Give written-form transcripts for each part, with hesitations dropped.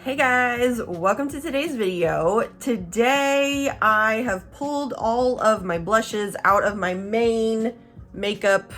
Hey guys, welcome to today's video. Today I have pulled all of my blushes out of my main makeup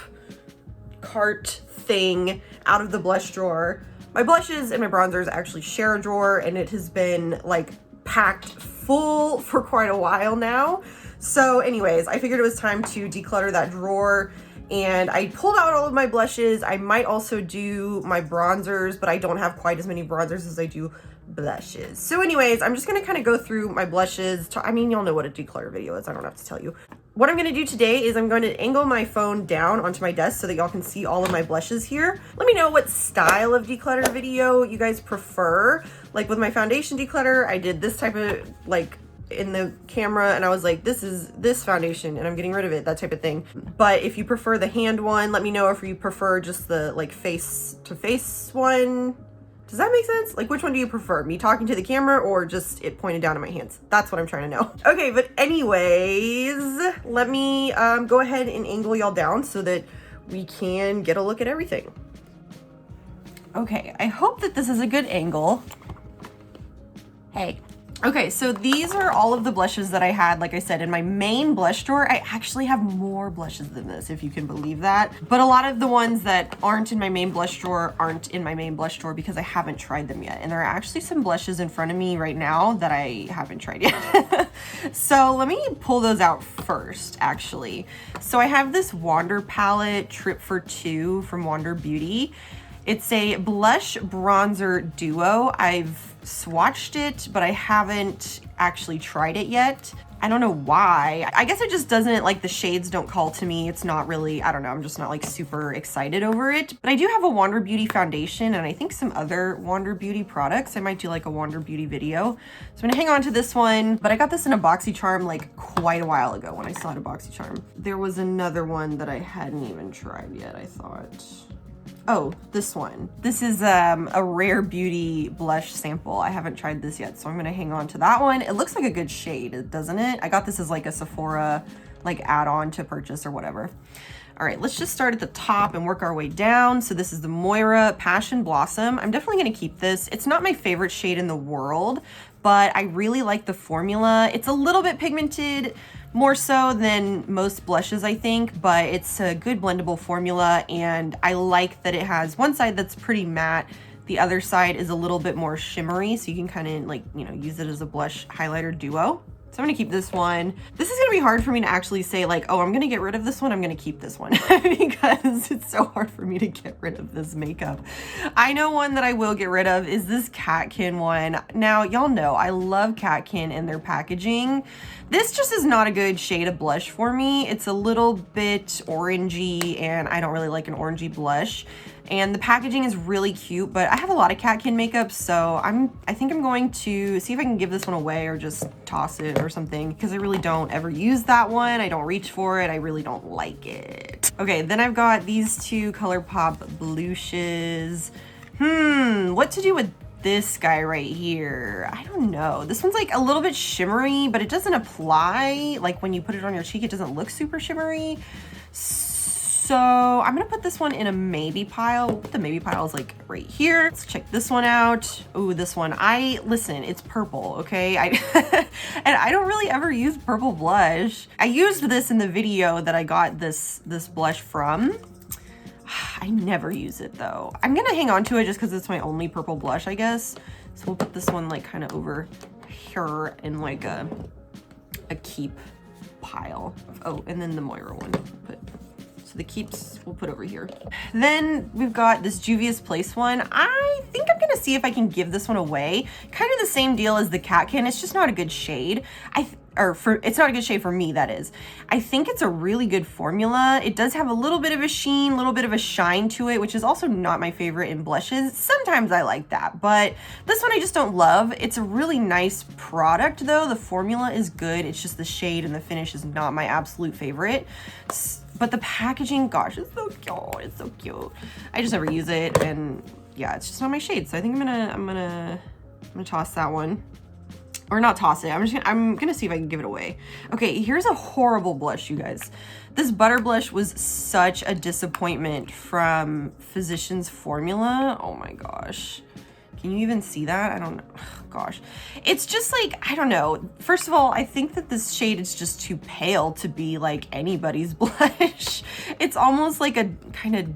cart thing out of the blush drawer. My blushes and my bronzers actually share a drawer and it has been like packed full for quite a while now. So anyways, I figured it was time to declutter that drawer. And I pulled out all of my blushes. I might also do my bronzers, but I don't have quite as many bronzers as I do blushes. So anyways, I'm just gonna kind of go through my blushes. I mean, y'all know what a declutter video is. I don't have to tell you. What I'm gonna do today is I'm going to angle my phone down onto my desk so that y'all can see all of my blushes here. Let me know what style of declutter video you guys prefer. Like with my foundation declutter, I did this type of like in the camera and I was like, this is this foundation and I'm getting rid of it, that type of thing. But if you prefer the hand one, let me know. If you prefer just the like face to face one, does that make sense? Like, which one do you prefer? Me talking to the camera or just it pointed down at my hands? That's what I'm trying to know. Okay, but anyways, let me go ahead and angle y'all down so that we can get a look at everything. Okay, I hope that this is a good angle. Hey. Okay, so these are all of the blushes that I had, like I said, in my main blush drawer. I actually have more blushes than this, if you can believe that. But a lot of the ones that aren't in my main blush drawer aren't in my main blush drawer because I haven't tried them yet. And there are actually some blushes in front of me right now that I haven't tried yet. So let me pull those out first, actually. So I have this Wander palette, Trip for Two from Wander Beauty. It's a blush bronzer duo. I've swatched it, but I haven't actually tried it yet. I don't know why. I guess it just doesn't, like, the shades don't call to me. It's not really, I don't know, I'm just not like super excited over it. But I do have a Wander Beauty foundation and I think some other Wander Beauty products. I might do like a Wander Beauty video. So I'm gonna hang on to this one, but I got this in a BoxyCharm like quite a while ago when I saw it at BoxyCharm. There was another one that I hadn't even tried yet, I thought. Oh, this one. This is a Rare Beauty blush sample. I haven't tried this yet, so I'm gonna hang on to that one. It looks like a good shade, doesn't it? I got this as like a Sephora like add-on to purchase or whatever. All right, let's just start at the top and work our way down. So this is the Moira Passion Blossom. I'm definitely gonna keep this. It's not my favorite shade in the world, but I really like the formula. It's a little bit pigmented, more so than most blushes, I think, but it's a good blendable formula, and I like that it has one side that's pretty matte, the other side is a little bit more shimmery, so you can kind of like, you know, use it as a blush highlighter duo. So I'm gonna keep this one. This is gonna be hard for me to actually say like, oh, I'm gonna get rid of this one, I'm gonna keep this one because it's so hard for me to get rid of this makeup. I know one that I will get rid of is this Catkin one. Now, y'all know I love Catkin and their packaging. This just is not a good shade of blush for me. It's a little bit orangey and I don't really like an orangey blush. And the packaging is really cute, but I have a lot of Catkin makeup, so I think I'm going to see if I can give this one away or just toss it or something, because I really don't ever use that one. I don't reach for it. I really don't like it. Okay, then I've got these two ColourPop blushes. What to do with this guy right here? I don't know. This one's like a little bit shimmery, but it doesn't apply. Like when you put it on your cheek, it doesn't look super shimmery. So I'm gonna put this one in a maybe pile. The maybe pile is like right here. Let's check this one out. Ooh, this one. Listen, it's purple, okay? And I don't really ever use purple blush. I used this in the video that I got this blush from. I never use it though. I'm gonna hang on to it just because it's my only purple blush, I guess. So we'll put this one like kind of over here in like a keep pile. Oh, and then the Moira one. The keeps we'll put over here. Then we've got this Juvia's Place one. I think I'm gonna see if I can give this one away. Kind of the same deal as the Catkin. It's just not a good shade. It's not a good shade for me, that is. I think it's a really good formula. It does have a little bit of a sheen, a little bit of a shine to it, which is also not my favorite in blushes. Sometimes I like that, but this one I just don't love. It's a really nice product though. The formula is good. It's just the shade and the finish is not my absolute favorite. But the packaging, gosh, it's so cute. It's so cute. I just never use it, and yeah, it's just not my shade. So I think I'm gonna toss that one. Or not toss it. I'm gonna see if I can give it away. Okay, here's a horrible blush, you guys. This butter blush was such a disappointment from Physicians Formula. Oh my gosh. Can you even see that? I don't know. Gosh. It's just like, I don't know. First of all, I think that this shade is just too pale to be like anybody's blush. It's almost like a kind of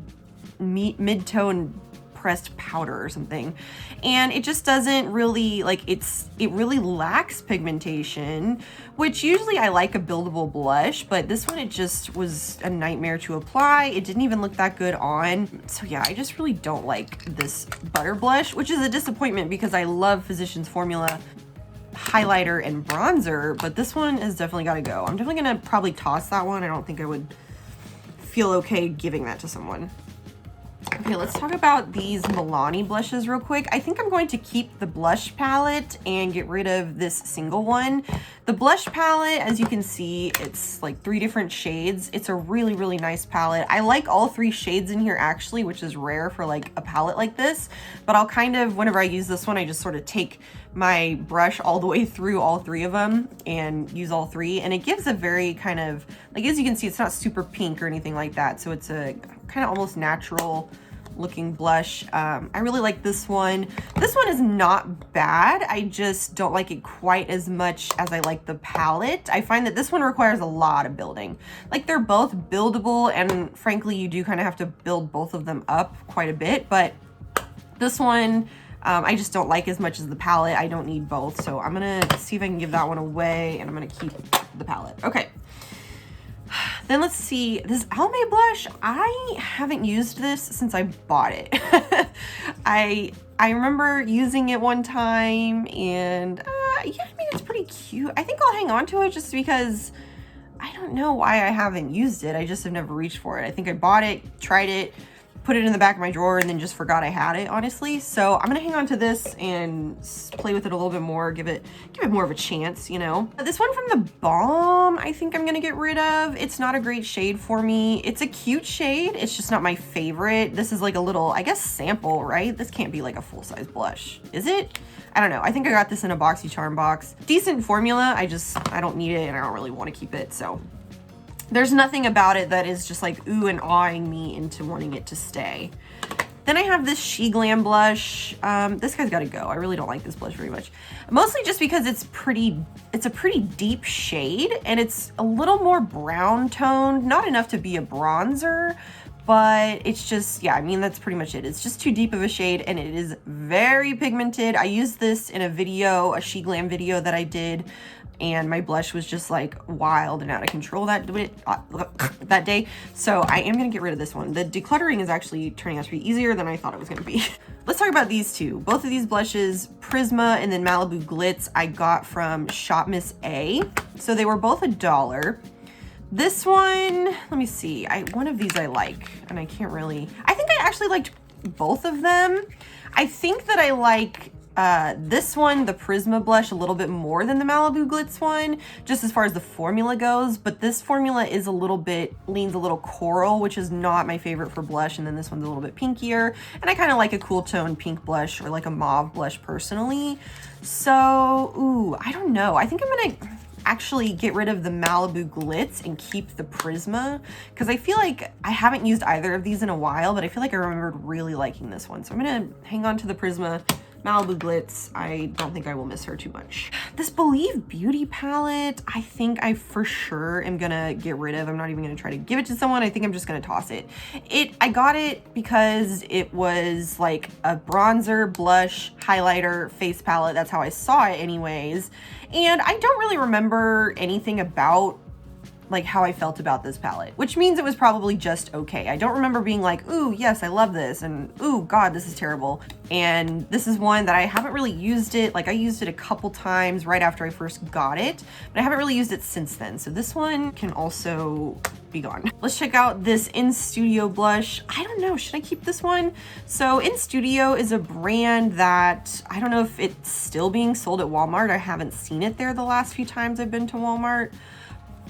mid-tone pressed powder or something, and it just doesn't really like, it really lacks pigmentation, which usually I like a buildable blush, but this one, it just was a nightmare to apply. It didn't even look that good on. So yeah, I just really don't like this butter blush, which is a disappointment because I love Physicians Formula highlighter and bronzer, but this one has definitely got to go. I'm definitely gonna probably toss that one. I don't think I would feel okay giving that to someone. Okay, let's talk about these Milani blushes real quick. I think I'm going to keep the blush palette and get rid of this single one. The blush palette, as you can see, it's like 3 different shades. It's a really, really nice palette. I like all 3 shades in here actually, which is rare for like a palette like this, but I'll kind of, whenever I use this one, I just sort of take my brush all the way through all 3 of them and use all 3, and it gives a very kind of, like, as you can see, it's not super pink or anything like that, so it's a kind of almost natural looking blush. I really like this one. This one is not bad. I just don't like it quite as much as I like the palette. I find that this one requires a lot of building. Like, they're both buildable, and frankly, you do kind of have to build both of them up quite a bit, but this one, I just don't like as much as the palette. I don't need both, so I'm gonna see if I can give that one away, and I'm gonna keep the palette. Okay. Then let's see, this Almay blush, I haven't used this since I bought it. I remember using it one time, and yeah, I mean, it's pretty cute. I think I'll hang on to it just because I don't know why I haven't used it. I just have never reached for it. I think I bought it, tried it, put it in the back of my drawer, and then just forgot I had it, honestly. So I'm gonna hang on to this and play with it a little bit more, give it more of a chance, you know. This one from the Balm, I think I'm gonna get rid of. It's not a great shade for me. It's a cute shade, it's just not my favorite. This is like a little, I guess, sample, right? This can't be like a full-size blush, is it? I don't know. I think I got this in a BoxyCharm box. Decent formula, I don't need it, and I don't really want to keep it, so. There's nothing about it that is just like ooh and awing me into wanting it to stay. Then I have this She Glam blush. This guy's got to go. I really don't like this blush very much. Mostly just because it's a pretty deep shade, and it's a little more brown toned, not enough to be a bronzer, but it's just, yeah, I mean, that's pretty much it. It's just too deep of a shade, and it is very pigmented. I used this in a video, a She Glam video that I did, and my blush was just like wild and out of control that day. So I am gonna get rid of this one. The decluttering is actually turning out to be easier than I thought it was gonna be. Let's talk about these two. Both of these blushes, Prisma and then Malibu Glitz, I got from Shop Miss A. So they were both $1. This one, let me see. One of these I like, and I think I actually liked both of them. I think that I like this one, the Prisma blush, a little bit more than the Malibu Glitz one, just as far as the formula goes, but this formula is leans a little coral, which is not my favorite for blush, and then this one's a little bit pinkier, and I kind of like a cool tone pink blush or like a mauve blush personally. So, ooh, I don't know. I think I'm gonna actually get rid of the Malibu Glitz and keep the Prisma, because I feel like I haven't used either of these in a while, but I feel like I remembered really liking this one. So I'm gonna hang on to the Prisma. Malibu Glitz, I don't think I will miss her too much. This Believe Beauty palette, I think I for sure am gonna get rid of. I'm not even gonna try to give it to someone. I think I'm just gonna toss it. I got it because it was like a bronzer, blush, highlighter, face palette. That's how I saw it anyways. And I don't really remember anything about like how I felt about this palette, which means it was probably just okay. I don't remember being like, ooh, yes, I love this, and ooh, God, this is terrible. And this is one that I haven't really used it. Like, I used it a couple times right after I first got it, but I haven't really used it since then. So this one can also be gone. Let's check out this In Studio blush. I don't know, should I keep this one? So In Studio is a brand that I don't know if it's still being sold at Walmart. I haven't seen it there the last few times I've been to Walmart.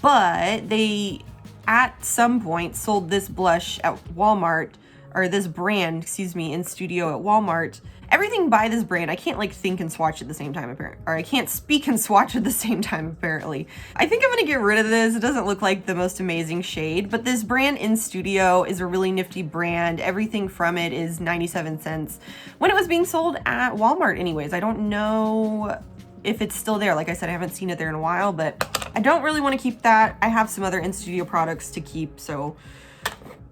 But they, at some point, sold this blush at Walmart, or this brand, excuse me, In Studio at Walmart, everything by this brand, I can't like think and swatch at the same time apparently, or I can't speak and swatch at the same time apparently. I think I'm gonna get rid of this. It doesn't look like the most amazing shade, but this brand In Studio is a really nifty brand. Everything from it is 97 cents when it was being sold at Walmart anyways. I don't know if it's still there. Like I said, I haven't seen it there in a while, but I don't really want to keep that. I have some other In Studio products to keep, so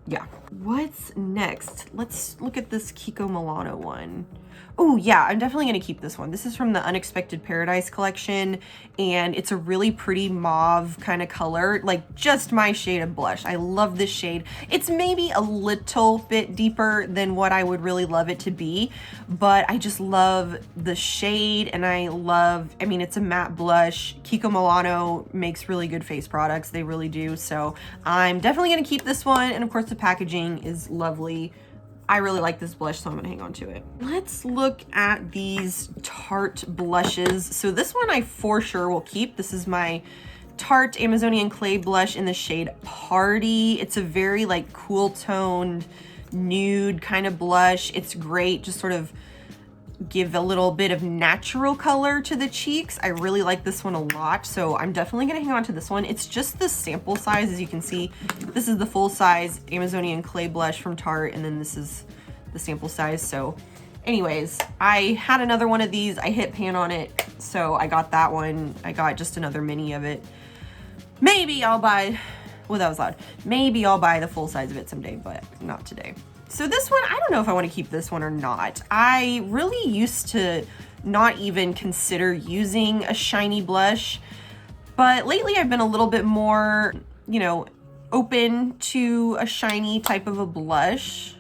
yeah. What's next? Let's look at this Kiko Milano one. Oh yeah, I'm definitely gonna keep this one. This is from the Unexpected Paradise collection, and it's a really pretty mauve kind of color, like just my shade of blush. I love this shade. It's maybe a little bit deeper than what I would really love it to be, but I just love the shade, and I mean, it's a matte blush. Kiko Milano makes really good face products. They really do. So I'm definitely gonna keep this one, and of course the packaging is lovely. I really like this blush, so I'm gonna hang on to it. Let's look at these Tarte blushes. So this one I for sure will keep. This is my Tarte Amazonian Clay blush in the shade Party. It's a very like cool toned nude kind of blush. It's great, just sort of give a little bit of natural color to the cheeks. I really like this one a lot, so I'm definitely gonna hang on to this one. It's just the sample size, as you can see. This is the full size Amazonian Clay blush from Tarte, and then this is the sample size. So anyways, I had another one of these. I hit pan on it, so I got that one. I got just another mini of it. Maybe I'll buy, well, that was loud. Maybe I'll buy the full size of it someday, but not today. So this one, I don't know if I want to keep this one or not. I really used to not even consider using a shiny blush, but lately I've been a little bit more, you know, open to a shiny type of a blush.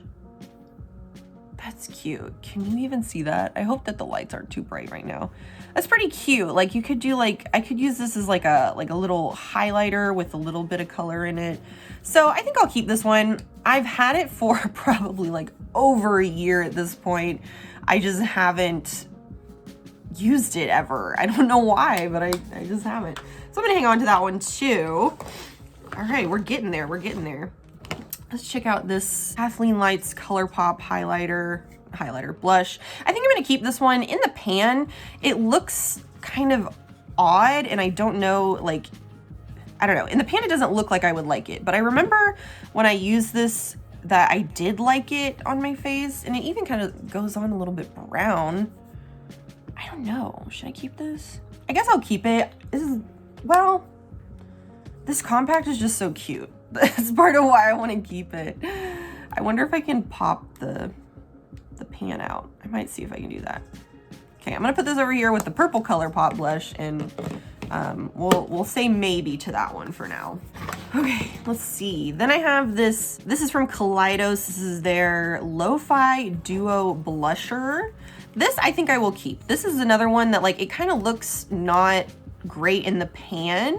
That's cute. Can you even see that? I hope that the lights aren't too bright right now. That's pretty cute. Like you could do like, I could use this as like a little highlighter with a little bit of color in it. So I think I'll keep this one. I've had it for probably like over a year at this point. I just haven't used it ever. I don't know why, but I just haven't. So I'm gonna hang on to that one too. All right, we're getting there, we're getting there. Let's check out this Kathleen Lights ColourPop highlighter blush. I think I'm gonna keep this one. In the pan, it looks kind of odd, and I don't know, like, I don't know. In the pan, it doesn't look like I would like it, but I remember when I used this that I did like it on my face, and it even kind of goes on a little bit brown. I don't know. Should I keep this? I guess I'll keep it. This is, well, this compact is just so cute. That's part of why I want to keep it. I wonder if I can pop the pan out. I might see if I can do that. Okay, I'm gonna put this over here with the purple ColourPop blush, and we'll say maybe to that one for now. Okay, let's see. Then I have this. This is from Kaleidos. This is their Lo-Fi Duo Blusher. This I think I will keep. This is another one that, like, it kind of looks not great in the pan,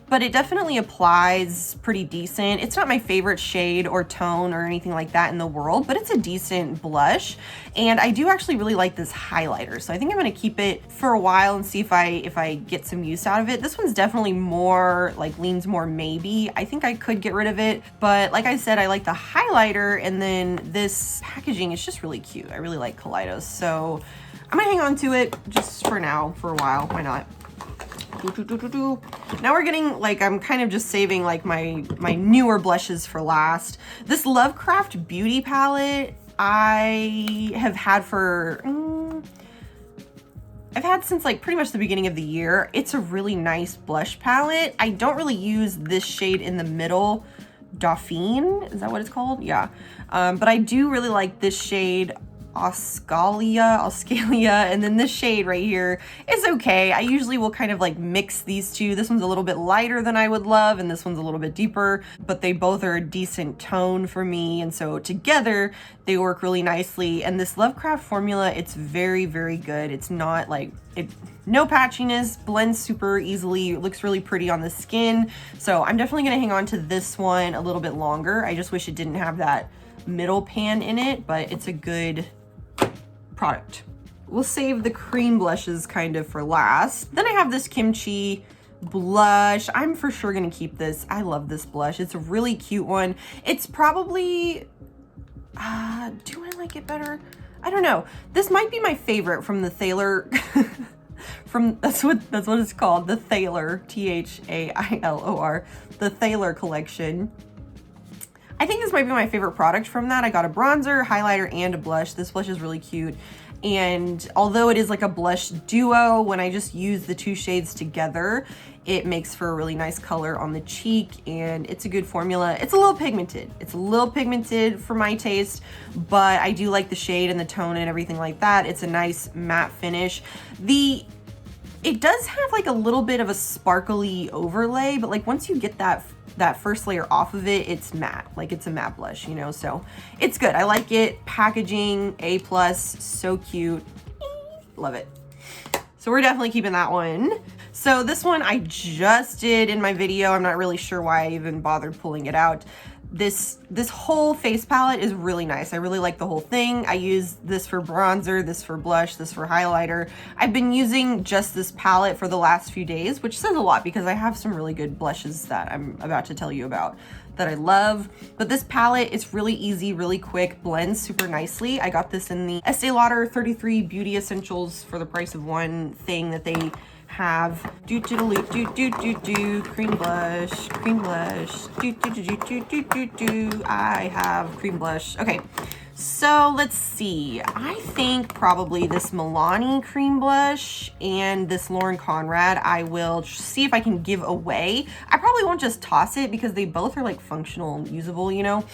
but it definitely applies pretty decent. It's not my favorite shade or tone or anything like that in the world, but it's a decent blush. And I do actually really like this highlighter. So I think I'm gonna keep it for a while and see if I get some use out of it. This one's definitely more, like, leans more maybe. I think I could get rid of it, but like I said, I like the highlighter, and then this packaging is just really cute. I really like Kaleidos. So I'm gonna hang on to it just for now, for a while, why not? Now we're getting, like, I'm kind of just saving like my newer blushes for last. This Lovecraft Beauty palette I have had for I've had since like pretty much the beginning of the year. It's a really nice blush palette. I don't really use this shade in the middle, Dauphine, is that what it's called? Yeah, but I do really like this shade, Auskalia, and then this shade right here is okay. I usually will kind of like mix these two. This one's a little bit lighter than I would love, and this one's a little bit deeper, but they both are a decent tone for me, and so together they work really nicely. And this Lovecraft formula, it's very, very good. It's not like, no patchiness, blends super easily, it looks really pretty on the skin. So I'm definitely gonna hang on to this one a little bit longer. I just wish it didn't have that middle pan in it, but it's a good product. We'll save the cream blushes kind of for last. Then I have this Kimchi blush. I'm for sure gonna keep this. I love this blush. It's a really cute one. It's probably, do I like it better? I don't know. This might be my favorite from the Thaler, that's what it's called, the Thaler, T-H-A-I-L-O-R, the Thaler collection. I think this might be my favorite product from that. I got a bronzer, highlighter, and a blush. This blush is really cute. And although it is like a blush duo, when I just use the two shades together, it makes for a really nice color on the cheek, and it's a good formula. It's a little pigmented. It's a little pigmented for my taste, but I do like the shade and the tone and everything like that. It's a nice matte finish. It does have like a little bit of a sparkly overlay, but like once you get that first layer off of it, it's matte. Like it's a matte blush, you know, so it's good. I like it. Packaging, A+, so cute. Love it. So we're definitely keeping that one. So this one I just did in my video. I'm not really sure why I even bothered pulling it out. This whole face palette is really nice. I really like the whole thing. I use this for bronzer, this for blush, this for highlighter. I've been using just this palette for the last few days, which says a lot because I have some really good blushes that I'm about to tell you about that I love. But this palette is really easy, really quick, blends super nicely. I got this in the Estée Lauder 33 Beauty Essentials for the price of one thing that they have. Cream blush, I have cream blush. Okay, so let's see. I think probably this Milani cream blush and this Lauren Conrad I will see if I can give away. I probably won't just toss it because they both are like functional and usable, you know.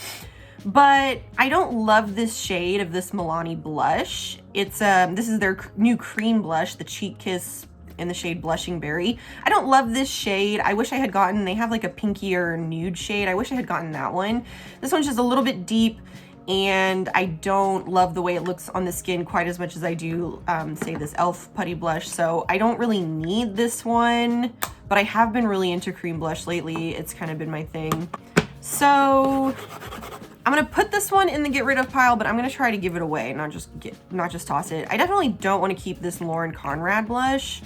But I don't love this shade of this Milani blush. It's this is their new cream blush, the Cheek Kiss in the shade Blushing Berry. I don't love this shade. I wish I had gotten, they have like a pinkier nude shade. I wish I had gotten that one. This one's just a little bit deep, and I don't love the way it looks on the skin quite as much as I do, say, this e.l.f. putty blush. So I don't really need this one, but I have been really into cream blush lately. It's kind of been my thing. So I'm gonna put this one in the get rid of pile, but I'm gonna try to give it away, not just toss it. I definitely don't want to keep this Lauren Conrad blush.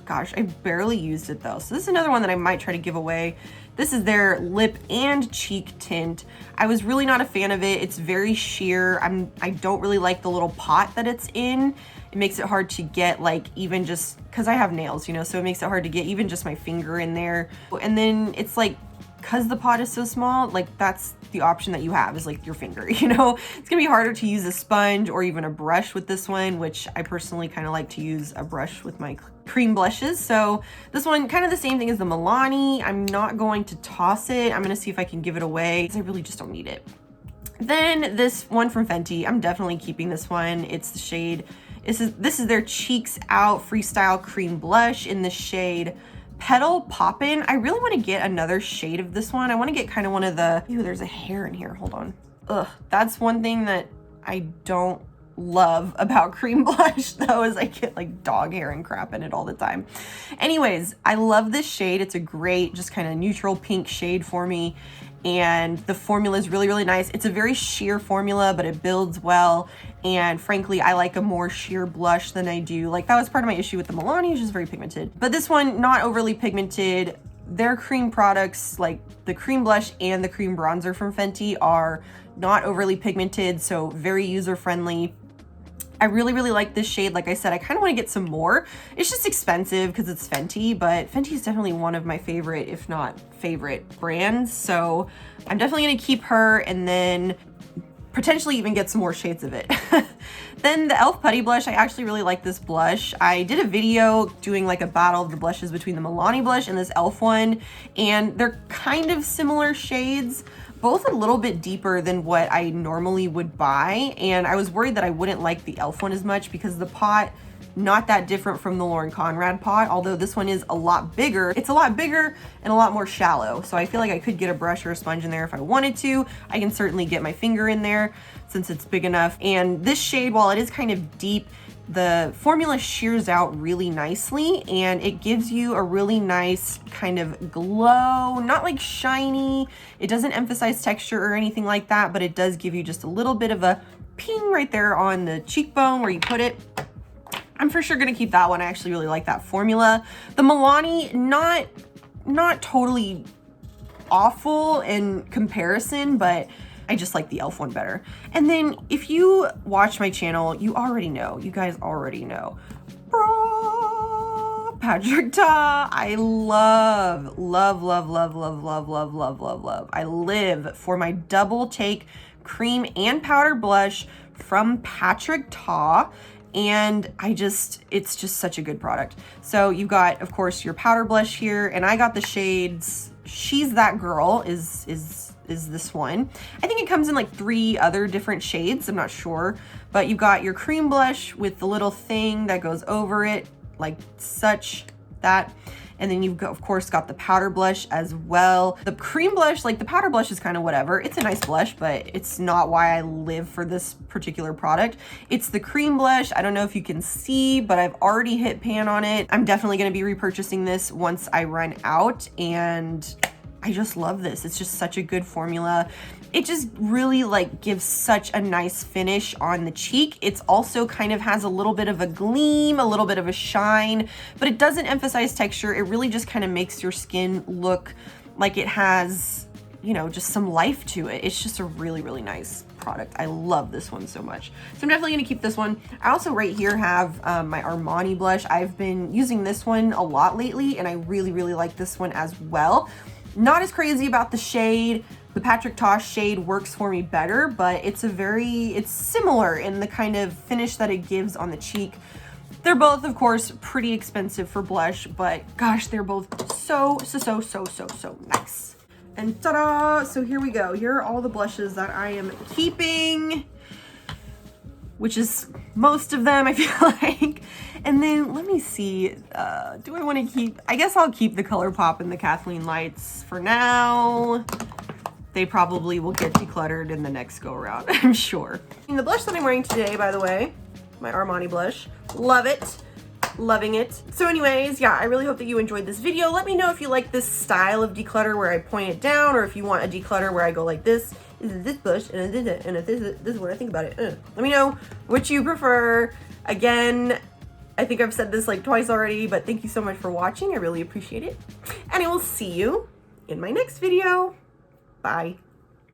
Gosh, I barely used it though. So this is another one that I might try to give away. This is their lip and cheek tint. I was really not a fan of it. It's very sheer. I don't really like the little pot that it's in. It makes it hard to get, like, even just, cause I have nails, you know, so it makes it hard to get even just my finger in there. And then it's like, cause the pot is so small, like that's the option that you have is like your finger, you know. It's gonna be harder to use a sponge or even a brush with this one, which I personally kind of like to use a brush with my cream blushes. So this one, kind of the same thing as the Milani. I'm not going to toss it. I'm gonna see if I can give it away because I really just don't need it. Then this one from Fenty, I'm definitely keeping this one. It's the shade, this is their Cheeks Out Freestyle Cream Blush in the shade Petal Poppin'. I really want to get another shade of this one. I want to get kind of one of the, ew, there's a hair in here, hold on. Ugh, that's one thing that I don't love about cream blush though, is I get like dog hair and crap in it all the time. Anyways, I love this shade. It's a great, just kind of neutral pink shade for me. And the formula is really, really nice. It's a very sheer formula, but it builds well. And frankly, I like a more sheer blush than I do. Like, that was part of my issue with the Milani, it's just very pigmented. But this one, not overly pigmented. Their cream products, like the cream blush and the cream bronzer from Fenty, are not overly pigmented, so very user-friendly. I really, really like this shade. Like I said, I kind of want to get some more. It's just expensive because it's Fenty, but Fenty is definitely one of my favorite, if not favorite, brands. So I'm definitely going to keep her and then potentially even get some more shades of it. Then the e.l.f. Putty Blush, I actually really like this blush. I did a video doing like a battle of the blushes between the Milani blush and this e.l.f. one, and they're kind of similar shades, both a little bit deeper than what I normally would buy. And I was worried that I wouldn't like the e.l.f. one as much because the pot, not that different from the Lauren Conrad pot, although this one is a lot bigger. It's a lot bigger and a lot more shallow. So I feel like I could get a brush or a sponge in there if I wanted to. I can certainly get my finger in there since it's big enough. And this shade, while it is kind of deep, the formula shears out really nicely and it gives you a really nice kind of glow, not like shiny. It doesn't emphasize texture or anything like that, but it does give you just a little bit of a ping right there on the cheekbone where you put it. I'm for sure gonna keep that one. I actually really like that formula. The Milani, not totally awful in comparison, but I just like the e.l.f. one better. And then if you watch my channel, you already know, you guys already know, Patrick Ta. I love. I live for my double take cream and powder blush from Patrick Ta. And it's just such a good product. So you've got, of course, your powder blush here, and I got the shades She's That Girl is this one. I think it comes in like 3 other different shades, I'm not sure. But you've got your cream blush with the little thing that goes over it, like such, that. And then you've got, of course, got the powder blush as well. The cream blush, like the powder blush is kind of whatever. It's a nice blush, but it's not why I live for this particular product. It's the cream blush. I don't know if you can see, but I've already hit pan on it. I'm definitely gonna be repurchasing this once I run out, and I just love this. It's just such a good formula. It just really like gives such a nice finish on the cheek. It's also kind of has a little bit of a gleam, a little bit of a shine, but it doesn't emphasize texture. It really just kind of makes your skin look like it has, you know, just some life to it. It's just a really, really nice product. I love this one so much. So I'm definitely gonna keep this one. I also right here have my Armani blush. I've been using this one a lot lately, and I really, really like this one as well. Not as crazy about the shade. The Patrick Ta shade works for me better, but it's similar in the kind of finish that it gives on the cheek. They're both, of course, pretty expensive for blush, but gosh, they're both so nice. And ta-da! So here we go. Here are all the blushes that I am keeping, which is most of them, I feel like. And then let me see, do I want to keep, I guess I'll keep the ColourPop and the Kathleen Lights for now. They probably will get decluttered in the next go around, I'm sure. And the blush that I'm wearing today, by the way, my Armani blush, love it, loving it. So anyways, yeah, I really hope that you enjoyed this video. Let me know if you like this style of declutter where I point it down, or if you want a declutter where I go like this. This is this blush, and if this is what I think about it. Let me know what you prefer. Again, I think I've said this like twice already, but thank you so much for watching. I really appreciate it. And I will see you in my next video. Bye.